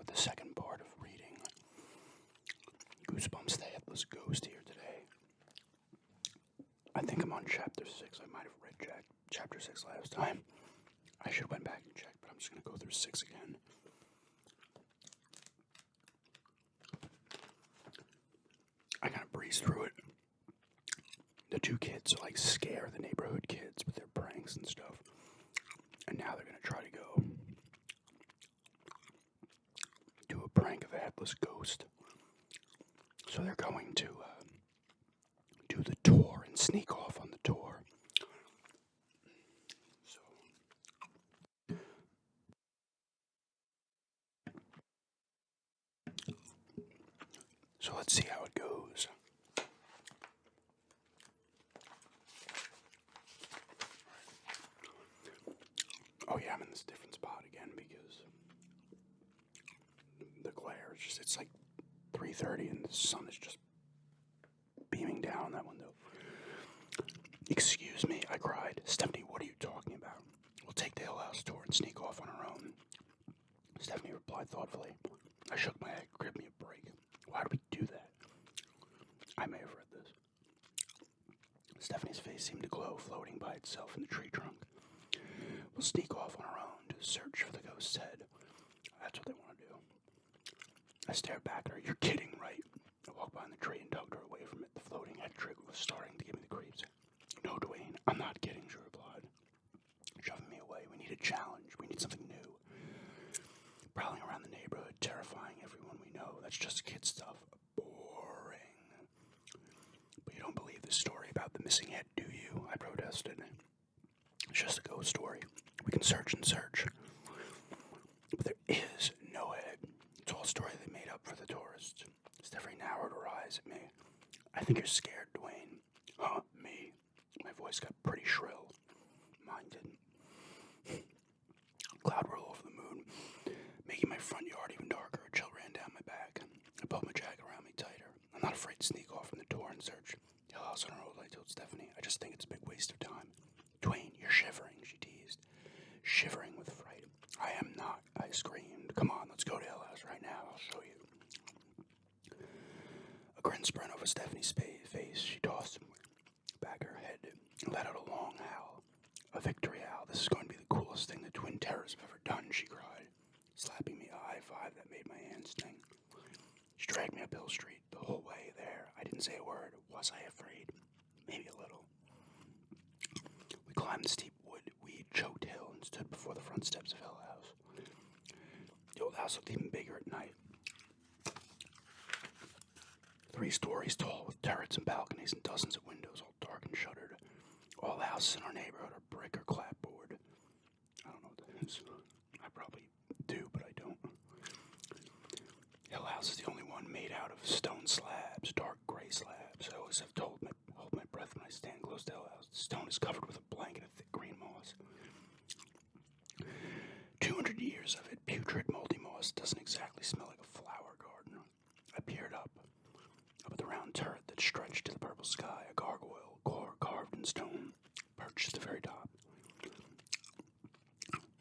the second part of reading Goosebumps The Headless Ghost here today. I think I'm on chapter 6. I might have read chapter 6 last time. I should have went back and checked, but I'm just going to go through 6 again. I kind of breezed through it. The two kids are like scare the neighborhood kids with their pranks and stuff. And now they're going to try to go do a prank of a headless ghost. So they're going to do the tour and sneak off on the tour. So let's see how it goes. Oh yeah, I'm in this different spot again because the glare is just, it's like 3:30 and the sun is just beaming down that window. Excuse me, I cried. Stephanie, what are you talking about? We'll take the Hill House tour and sneak off on our own. Stephanie replied thoughtfully. I shook my head. Give me a break. Why do we do that? I may have read this. Stephanie's face seemed to glow, floating by itself in the tree trunk. We'll sneak off on our own to search for the ghost's head. That's what they want to do. I stared back at her. You're kidding, right? I walked behind the tree and tugged her away from it. The floating head trick was starting to give me the creeps. No, Dwayne, I'm not kidding, she replied, shoving me away. We need a challenge. We need something new. Prowling around the neighborhood, terrifying everyone we know. That's just kid stuff. Boring. But you don't believe this story about the missing head, do you? I protested. It's just a ghost story. We can search and search. But there is no head. It's all a story they made up for the tourists. Stephanie narrowed her eyes at me. I think you're scared, Dwayne. Huh? Me? My voice got pretty shrill. Mine didn't. Cloud rolled over the moon, making my front yard even darker. A chill ran down my back. I pulled my jacket around me tighter. I'm not afraid to sneak off from the tour and search. Hill House on our own, I told Stephanie. I just think it's a big waste of time. Dwayne, you're shivering, she teased. Shivering with fright. I am not, I screamed. Come on, let's go to Hill House right now. I'll show you. A grin spread over Stephanie's face. She tossed back her head and let out a long howl. A victory howl. This is going to be the coolest thing the Twin Terrors have ever done, she cried, slapping me a high five that made my hands sting. She dragged me up Hill Street the whole way there. I didn't say a word. Was I afraid? Maybe a little. We climbed the steep weed-choked hill and stood before the front steps of Hill House. The old house looked even bigger at night. 3 stories tall with turrets and balconies and dozens of windows, all dark and shuttered. All the houses in our neighborhood are brick or clapboard. I don't know what that is. I probably do, but I don't. Hill House is the only one made out of stone slabs, dark gray slabs. I always have to hold my breath when I stand close to Hill House. The stone is covered with a blanket of thick green moss. 200 years of it, putrid, moldy moss, doesn't exactly smell like a flower garden. I peered up at the round turret that stretched to the purple sky, a gargoyle, carved in stone, perched at the very top.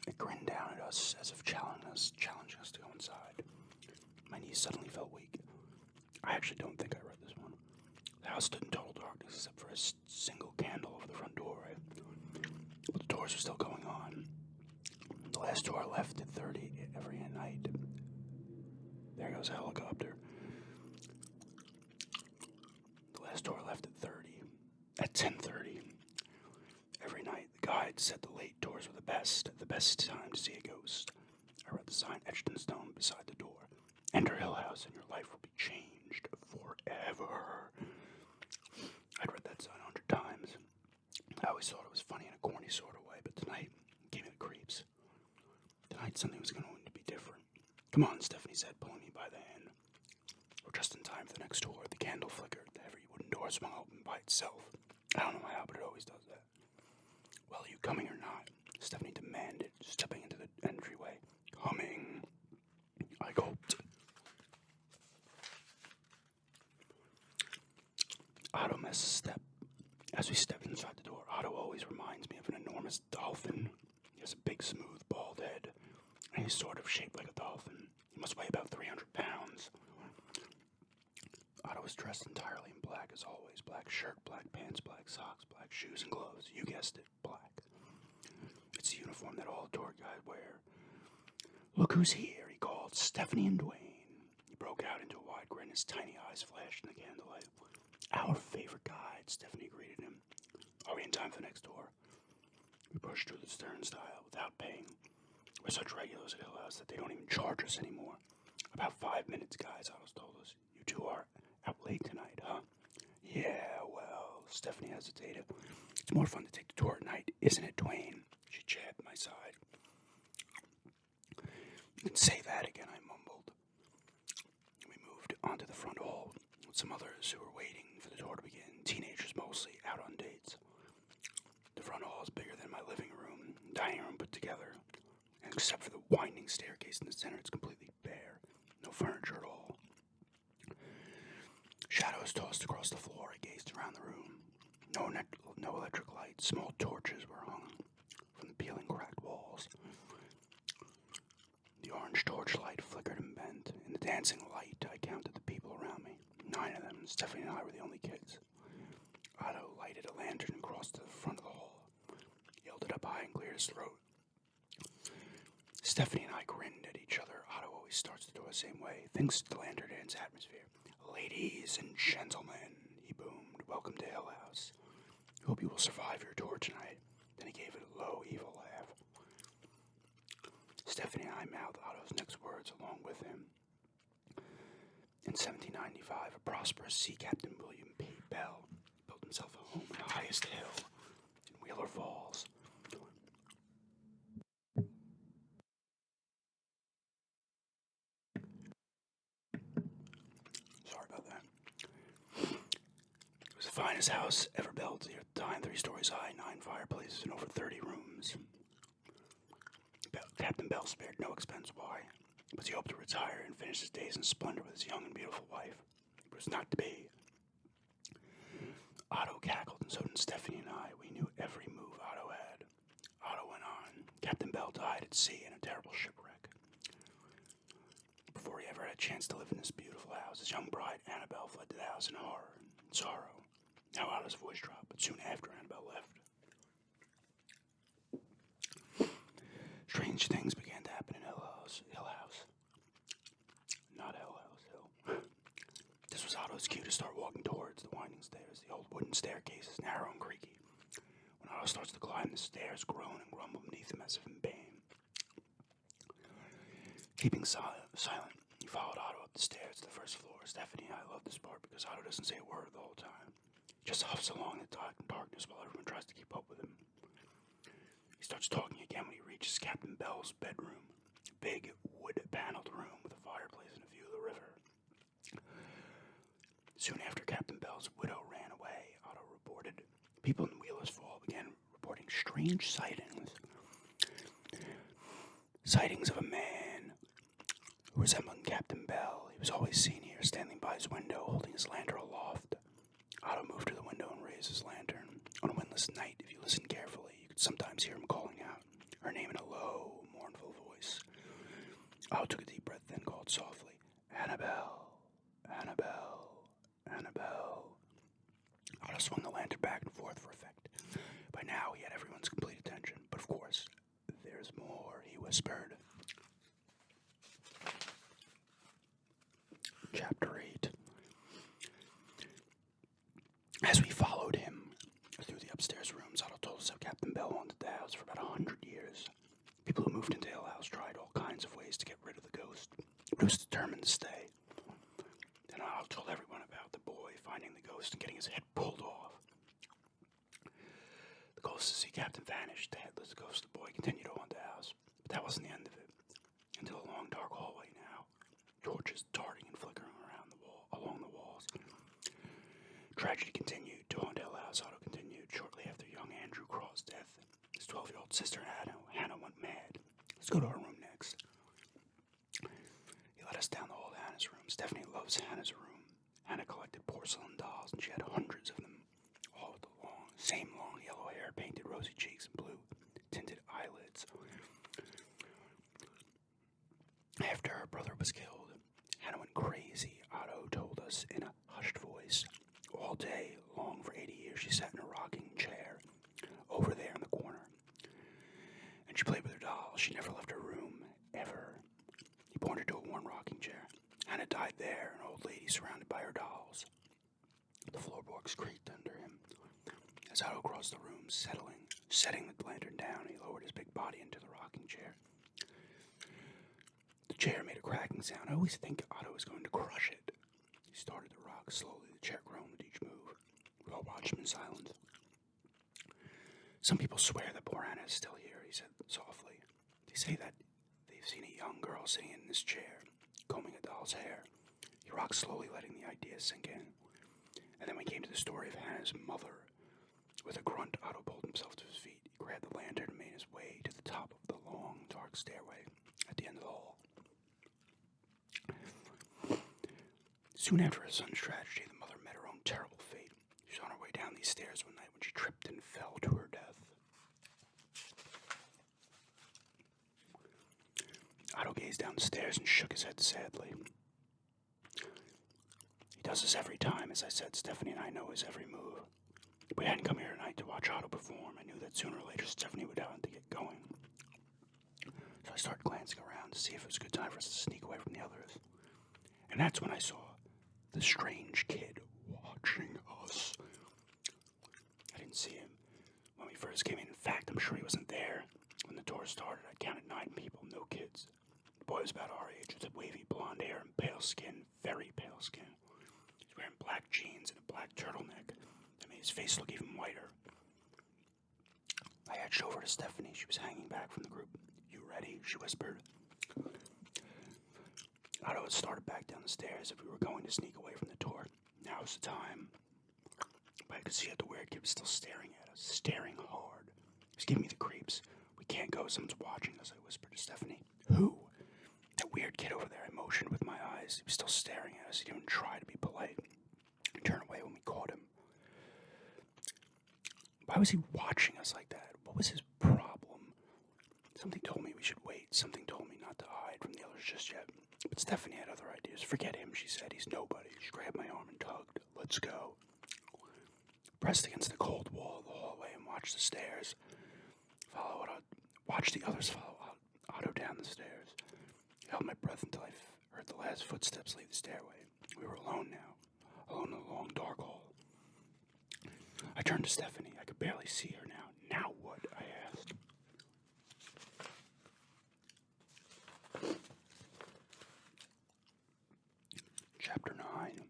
It grinned down at us as if challenging us to go inside. My knees suddenly felt weak. I actually don't think I read this one. The house stood in total darkness except for a single candle over the front doorway. But the tours were still going on. The last tour left at 30 every night. There goes a helicopter. The last tour left at 30. At 10:30. Every night, the guide said the late tours were the best time to see a ghost. I read the sign etched in stone beside the door. Enter Hill House and your life will be changed forever. I'd read that sign 100 times. I always thought it was funny in a corny sort of way, but tonight it gave me the creeps. Tonight something was going to be different. Come on, Stephanie said, pulling me by the hand. We're just in time for the next tour. The candle flickered. The heavy wooden door swung open by itself. I don't know how, but it always does that. Well, are you coming or not? Stephanie demanded, stepping into the entryway. Coming. I gulped. Otto missed a step. As we stepped inside the door, Otto always reminds me of an enormous dolphin. He has a big, smooth, bald head, and he's sort of shaped like a dolphin. He must weigh about 300 pounds. Otto was dressed entirely in black as always. Black shirt, black pants, black socks, black shoes and gloves. You guessed it, black. It's the uniform that all tour guides wear. "Look who's here," he called. "Stephanie and Dwayne." He broke out into a wide grin, his tiny eyes flashed in the candlelight. "Our favorite guide," Stephanie greeted him. "Are we in time for the next tour?" We pushed through the turnstile without paying. We're such regulars at Hill House that they don't even charge us anymore. "About 5 minutes, guys," Otto told us. "You two are out late tonight, huh?" "Yeah, well," Stephanie hesitated. "It's more fun to take the tour at night, isn't it, Dwayne?" She jabbed my side. "You can say that again," I mumbled. We moved onto the front hall with some others who were waiting for the tour to begin, teenagers mostly, out on dates. The front hall is bigger than my living room, dining room put together, and except for the winding staircase in the center, it's completely bare. No furniture at all. Shadows tossed across the floor. I gazed around the room. No electric lights. Small torches were hung from the peeling cracked walls. The orange torchlight flickered and bent. In the dancing light, I counted the people around me. 9 of them. Stephanie and I were the only kids. Otto lighted a lantern and crossed to the front of the hall. He held it up high and cleared his throat. Stephanie and I grinned at each other. Otto always starts the tour the same way, thanks to the lantern dance atmosphere. "Ladies and gentlemen," he boomed, "welcome to Hill House. Hope you will survive your tour tonight." Then he gave it a low, evil laugh. Stephanie and I mouthed Otto's next words along with him. In 1795, a prosperous sea captain, William P. Bell, built himself a home on the highest hill in Wheeler Falls. Sorry about that. It was the finest house ever built at the time, 3 stories high, 9 fireplaces, and over 30 rooms. Captain Bell spared no expense. Why? Because he hoped to retire and finish his days in splendor with his young and beautiful wife. It was not to be. Otto cackled, and so did Stephanie and I. We knew every move Otto had. Otto went on. Captain Bell died at sea in a terrible shipwreck. Before he ever had a chance to live in this beautiful house, his young bride, Annabelle, fled to the house in horror and sorrow. Now Otto's voice dropped, but soon after Annabelle left. Strange things began to happen in Hill House. Not Hill House, Hill. This was Otto's cue to start walking towards the winding stairs. The old wooden staircase is narrow and creaky. When Otto starts to climb, the stairs groan and grumble beneath him as if in pain. Keeping silent, he followed Otto up the stairs to the first floor. Stephanie and I love this part because Otto doesn't say a word the whole time. He just huffs along in the darkness while everyone tries to keep up with him. He starts talking again when he reaches Captain Bell's bedroom, a big wood-paneled room with a fireplace and a view of the river. Soon after Captain Bell's widow ran away, Otto reported. People in Wheeler's Fall began reporting strange sightings. Sightings of a man who resembled Captain Bell. He was always seen here, standing by his window, holding his lantern aloft. Otto moved to the window and raised his lantern. On a windless night, if you listened carefully, you could sometimes hear him calling out her name in a low, mournful voice. Otto took a deep breath, then called softly, "Annabelle, Annabelle, Annabelle." Otto swung the lantern back and forth for effect. By now, he had everyone's complete attention. But of course, there's more, he whispered. Chapter 8. As we followed him through the upstairs rooms, Otto told us how Captain Bell haunted the house for about 100 years. People who moved into Hill House tried all kinds of ways to get rid of the ghost, but it was determined to stay. Then Otto told everyone about the boy finding the ghost and getting his head pulled off. The ghost of the sea captain vanished. The headless ghost of the boy continued to haunt the house, but that wasn't the end of it. Into a long, dark hallway now, torches darting and flickering along the walls. Tragedy continued to haunt Hill House. Otto continued. Shortly after young Andrew Craw's death, his 12-year-old sister Hannah went mad. "Let's go to our room next." He led us down the hall to Hannah's room. Stephanie loves Hannah's room. Hannah collected porcelain dolls, and she had hundreds of them, all with the same long yellow hair, painted rosy cheeks, and blue tinted eyelids. After her brother was was killed. Hannah went crazy, Otto told us in a hushed voice. All day long for 80 years she sat in a rocking chair over there in the corner. And she played with her dolls. She never left her room, ever. He pointed to a worn rocking chair. Hannah died there, an old lady surrounded by her dolls. The floorboards creaked under him. As Otto crossed the room, setting the lantern down, he lowered his big body into the rocking chair. The chair made a cracking sound. I always think Otto was going to crush it. He started to rock slowly. The chair groaned with each move. We all watched him in silence. Some people swear that poor Hannah is still here, he said softly. They say that they've seen a young girl sitting in this chair, combing a doll's hair. He rocked slowly, letting the idea sink in. And then we came to the story of Hannah's mother. With a grunt, Otto pulled himself to his feet. He grabbed the lantern and made his way to the top of the long, dark stairway at the end of the hall. Soon after her son's tragedy, the mother met her own terrible fate. She was on her way down these stairs one night when she tripped and fell to her death. Otto gazed down the stairs and shook his head sadly. He does this every time, as I said. Stephanie and I know his every move. If we hadn't come here tonight to watch Otto perform, I knew that sooner or later Stephanie would have to get going. So I started glancing around to see if it was a good time for us to sneak away from the others. And that's when I saw the strange kid watching us. I didn't see him when we first came in. In fact, I'm sure he wasn't there. When the tour started, I counted 9 people, no kids. The boy was about our age, with wavy blonde hair and pale skin, very pale skin. He was wearing black jeans and a black turtleneck that made his face look even whiter. I edged over to Stephanie. She was hanging back from the group. "You ready?" she whispered. Otto had started back down the stairs if we were going to sneak away from the tour. Now's the time. But I could see that the weird kid was still staring at us, staring hard. He was giving me the creeps. "We can't go, someone's watching us," I whispered to Stephanie. "Who?" "That weird kid over there," I motioned with my eyes. He was still staring at us. He didn't even try to be polite. He turned away when we caught him. Why was he watching us like that? What was his problem? Something told me we should wait. Something told me not to hide from the others just yet. But Stephanie had other ideas. "Forget him," she said. "He's nobody." She grabbed my arm and tugged. "Let's go." Pressed against the cold wall of the hallway and watched the stairs. Watched the others follow Otto down the stairs. I held my breath until I heard the last footsteps leave the stairway. We were alone now, alone in the long, dark hall. I turned to Stephanie. I could barely see her now. "Now what?" I asked. Chapter 9.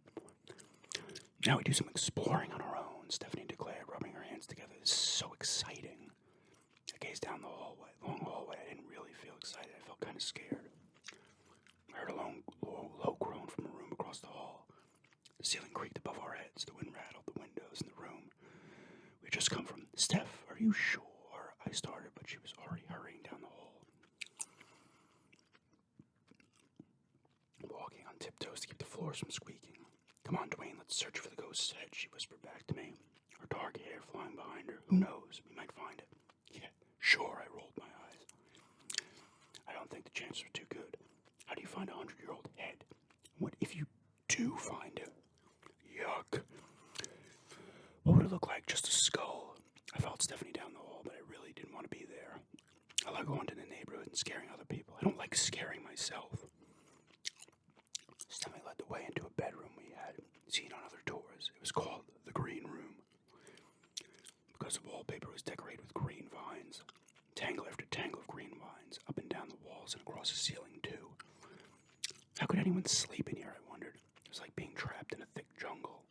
"Now we do some exploring on our own," Stephanie declared, rubbing her hands together. "This is so exciting." I gazed down the long hallway. I didn't really feel excited. I felt kind of scared. I heard a low groan from a room across the hall. The ceiling creaked above our heads. The wind rattled the windows in the room we had just come from. "Steph, are you sure?" I started, but she was already hurrying down the hall, walking on tiptoes to keep the floors from squeaking. "Come on, Dwayne, let's search for the ghost's head," she whispered back to me, her dark hair flying behind her. "Who knows? We might find it." "Yeah, sure," I rolled my eyes. I don't think the chances are too good. How do you find a 100-year-old head? What if you do find it? Yuck. What would it look like? Just a skull? I followed Stephanie down the hall, but I really didn't want to be there. I like going to the neighborhood and scaring other people. I don't like scaring myself. Stephanie led the way into a bedroom we had seen on other tours. It was called the Green Room, because the wallpaper was decorated with green vines, tangle after tangle of green vines, up and down the walls and across the ceiling too. How could anyone sleep in here, I wondered. It was like being trapped in a thick jungle.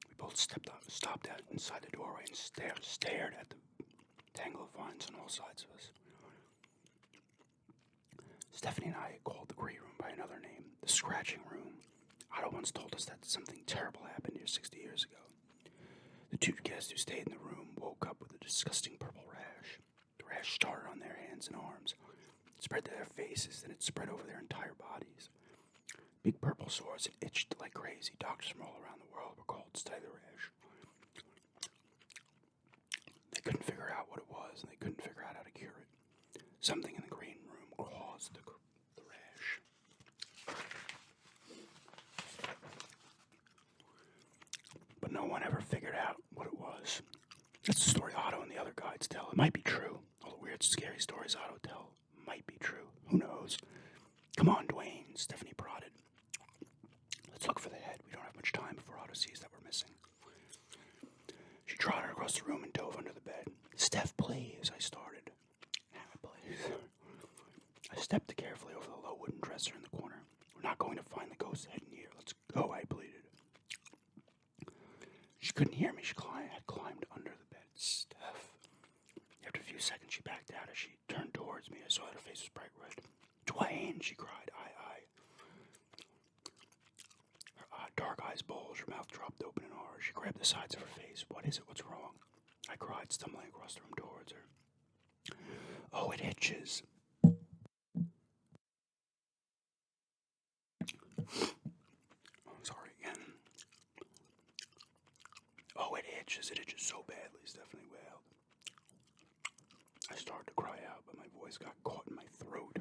We both stopped out inside the doorway and stared at the tangle of vines on all sides of us. Stephanie and I had called the Grey Room by another name, the Scratching Room. Otto once told us that something terrible happened here 60 years ago. The 2 guests who stayed in the room woke up with a disgusting purple rash. The rash started on their hands and arms. It spread to their faces, then it spread over their entire bodies. Big purple sores that itched like crazy. Doctors from all around the world were called to study the rash. They couldn't figure out what it was, and they couldn't figure out how to cure it. Something in the Green Room caused the rash. might be true. All the weird, scary stories Otto tell might be true. Who knows? Come on, Dwayne, Stephanie prodded. Let's look for the head. We don't have much time before Otto sees that we're missing. She trotted across the room and dove under the bed. Steph, please, I started. Please. I stepped carefully over the low wooden dresser in the corner. We're not going to find the ghost head in here. Let's go, I pleaded. She couldn't hear me. She had climbed under the bed. Steph. After a few seconds, she backed out as she turned towards me. I saw that her face was bright red. Dwayne, she cried. I. Her dark eyes bulged. Her mouth dropped open in horror. She grabbed the sides of her face. What is it? What's wrong? I cried, stumbling across the room towards her. Oh, it itches. Sorry again. Oh, it itches. It itches so badly, Stephanie wailed. I started to cry out, but my voice got caught in my throat.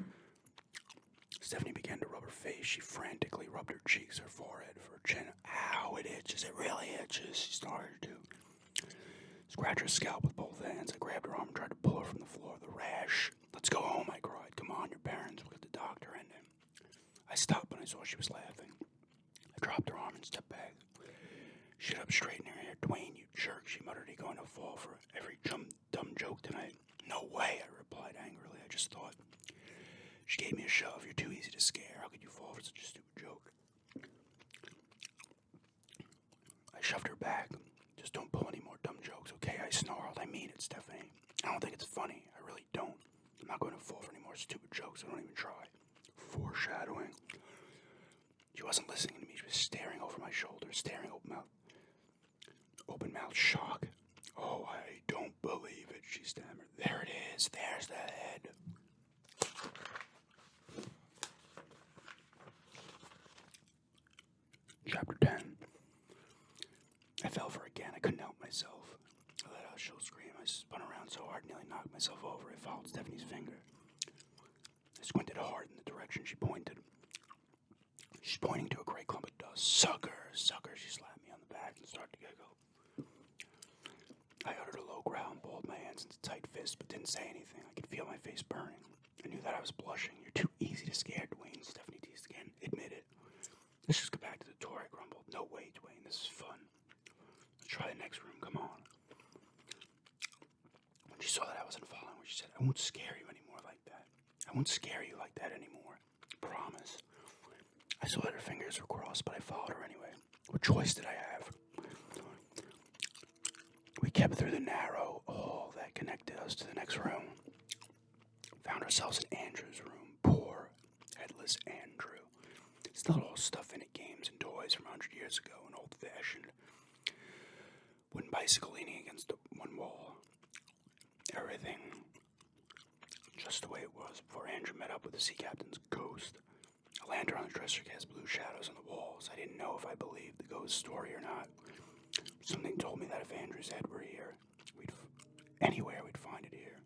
Stephanie began to rub her face. She frantically rubbed her cheeks, her forehead, her chin. Ow, it itches. It really itches. She started to scratch her scalp with both hands. I grabbed her arm and tried to pull her from the floor. The rash. Let's go home, I cried. Come on, your parents will get the doctor in him. I stopped when I saw she was laughing. I dropped her arm and stepped back. She stood up straight in her hair. Dwayne, you jerk, she muttered. Are you going to fall for every dumb joke tonight? No way, I replied angrily. I just thought. She gave me a shove. You're too easy to scare. How could you fall for such a stupid joke? I shoved her back. Just don't pull any more dumb jokes, okay? I snarled. I mean it, Stephanie. I don't think it's funny. I really don't. I'm not going to fall for any more stupid jokes. I don't even try. Foreshadowing. She wasn't listening to me. She was staring over my shoulder, staring open mouth shock. Oh, I don't believe it, she stammered. There it is. There's the head. Chapter 10. I fell for it again. I couldn't help myself. I let out a shrill scream. I spun around so hard, nearly knocked myself over. I followed Stephanie's finger. I squinted hard in the direction she pointed. She's pointing to a great clump of dust. Sucker! She slapped me on the back and started to giggle. I uttered a low growl and balled my hands into tight fists, but didn't say anything. I could feel my face burning. I knew that I was blushing. You're too easy to scare, Dwayne, Stephanie teased again. Admit it. Let's just go back to the tour, I grumbled. No way, Dwayne, this is fun. Let's try the next room, come on. When she saw that I wasn't following her, she said, I won't scare you anymore like that. I won't scare you like that anymore. Promise. I saw that her fingers were crossed, but I followed her anyway. What choice did I have? We kept through the narrow hall that connected us to the next room. Found ourselves in Andrew's room. Poor, headless Andrew. Still had all stuff in it, games and toys from 100 years ago, an old-fashioned wooden bicycle leaning against one wall. Everything just the way it was before Andrew met up with the sea captain's ghost. A lantern on the dresser cast blue shadows on the walls. I didn't know if I believed the ghost story or not. Something told me that if Andrew's head were here, anywhere we'd find it here.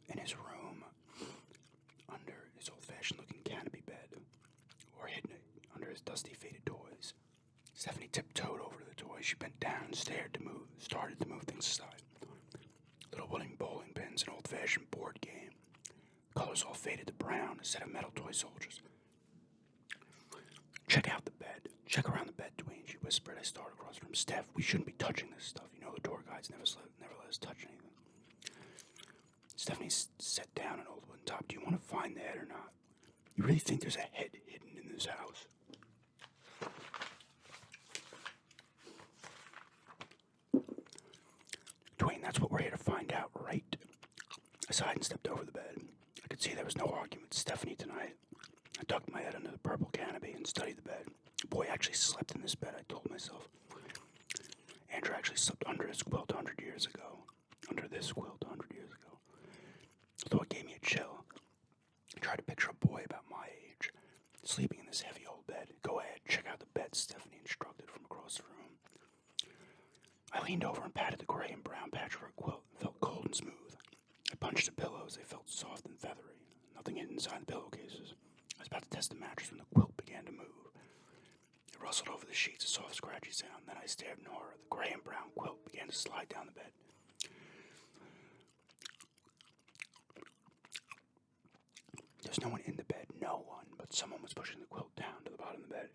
In his room, under his old-fashioned looking canopy bed, or hidden under his dusty faded toys. Stephanie tiptoed over to the toys. She bent down and started to move things aside. Little wooden bowling pins, an old-fashioned board game. Colors all faded to brown, a set of metal toy soldiers. Check out the bed. Check around the bed, Dwayne, she whispered. I started across the room. Steph, we shouldn't be touching this stuff. You know the tour guides never let us touch anything. Stephanie sat down an old wooden top. Do you want to find the head or not? You really think there's a head hidden in this house? Dwayne, that's what we're here to find out, right? I sighed and stepped over the bed. I could see there was no argument with Stephanie tonight. I tucked my head under the purple canopy and studied the bed. The boy actually slept in this bed, I told myself. Andrew actually slept under his quilt 100 years ago. Under this quilt 100 years ago. Although it gave me a chill. I tried to picture a boy about my age, sleeping in this heavy old bed. Go ahead, check out the bed, Stephanie instructed from across the room. I leaned over and patted the gray and brown patch of her quilt. It felt cold and smooth. I punched the pillows. They felt soft and feathery. Nothing hidden inside the pillowcases. I was about to test the mattress when the quilt began to move. It rustled over the sheets, a soft, scratchy sound. Then I stared in horror. The gray and brown quilt began to slide down the bed. was no one in the bed, no one, but someone was pushing the quilt down to the bottom of the bed.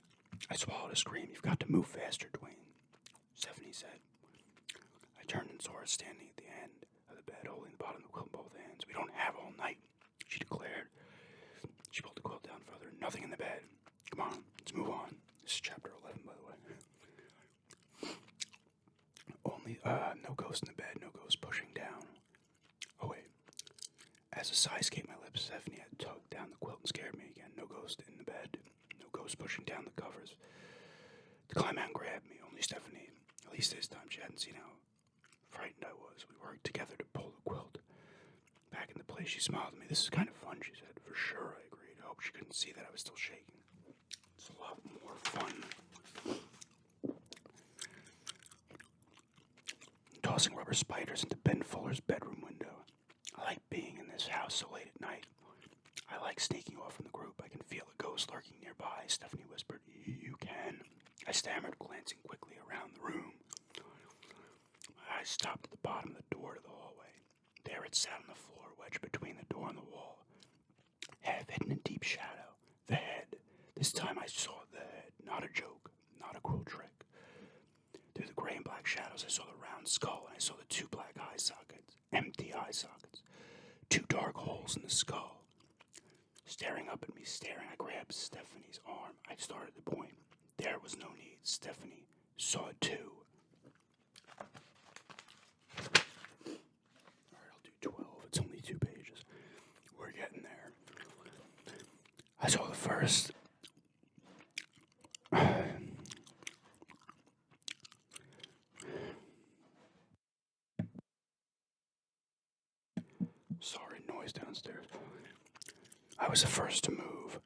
I swallowed a scream. "You've got to move faster, Dwayne," Stephanie said. I turned and saw her standing at the end of the bed, holding the bottom of the quilt in both hands. "We don't have all night," she declared. She pulled the quilt down further. "Nothing in the bed. Come on, let's move on." This is chapter 11, by the way. Only, no ghost in the bed, no ghost pushing down. Oh, wait. As a sigh escaped my lips, Stephanie had tugged down the quilt and scared me again. No ghost in the bed, no ghost pushing down the covers. To climb out and grab me, only Stephanie. At least this time she hadn't seen how frightened I was. We worked together to pull the quilt back into place. She smiled at me. "This is kind of fun," she said. "For sure," I agreed. I hope she couldn't see that I was still shaking. It's a lot more fun. Tossing rubber spiders into Ben Fuller's bedroom window. I like being in this house so late at night. I like sneaking off from the group. I can feel a ghost lurking nearby, Stephanie whispered. "You can," I stammered, glancing quickly around the room. My eyes stopped at the bottom of the door to the hallway. There it sat on the floor, wedged between the door and the wall. Half hidden in deep shadow. The head. This time I saw the head. Not a joke. Not a cruel trick. Through the gray and black shadows, I saw the round skull, and I saw the two black eye sockets. Empty eye sockets. Two dark holes in the skull. Staring up at me, I grabbed Stephanie's arm. I started to point. There was no need. Stephanie saw it too. Alright, I'll do 12. It's only 2 pages. We're getting there. I saw the first. Sorry, noise downstairs. I was the first to move.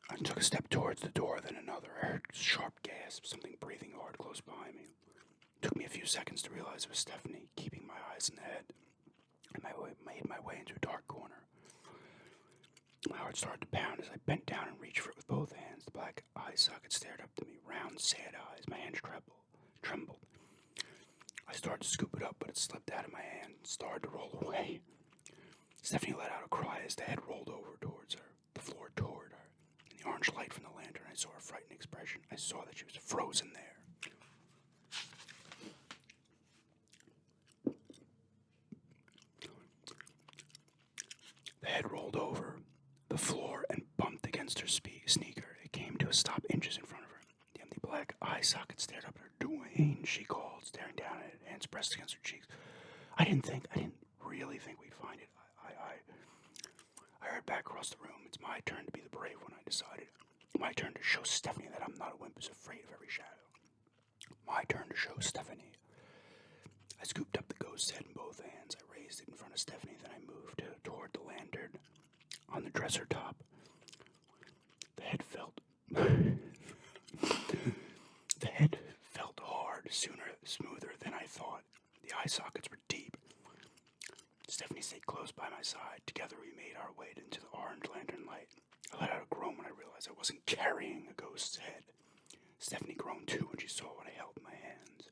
I took a step towards the door, then another. I heard sharp gasps, something breathing hard close behind me. It took me a few seconds to realize it was Stephanie, keeping my eyes in the head. I made my way into a dark corner. My heart started to pound as I bent down and reached for it with both hands. The black eye socket stared up at me, round, sad eyes. My hands trembled. I started to scoop it up, but it slipped out of my hand and started to roll away. Stephanie let out a cry as the head rolled over towards her, the floor toward her. In the orange light from the lantern, I saw her frightened expression. I saw that she was frozen there. The head rolled over the floor and bumped against her sneaker. It came to a stop inches in front of her. The empty black eye socket stared up at her. "Dwayne," she called, staring down at it, hands pressed against her cheeks. I didn't really think we'd find it. I heard back across the room. It's my turn to be the brave one, I decided. My turn to show Stephanie that I'm not a wimp who's afraid of every shadow. My turn to show Stephanie. I scooped up the ghost's head in both hands. I raised it in front of Stephanie, then I moved toward the lantern on the dresser top. The head felt hard, smoother than I thought. The eye sockets were deep. Stephanie stayed close by my side. Together we made our way into the orange lantern light. I let out a groan when I realized I wasn't carrying a ghost's head. Stephanie groaned too when she saw what I held in my hands.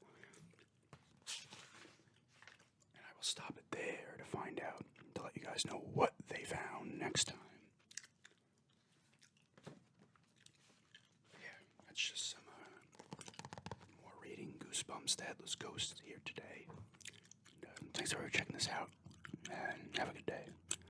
And I will stop it there to find out, to let you guys know what they found next time. Yeah, that's just some more reading. Goosebumps The Headless Ghost here today. And, thanks for checking this out, and have a good day.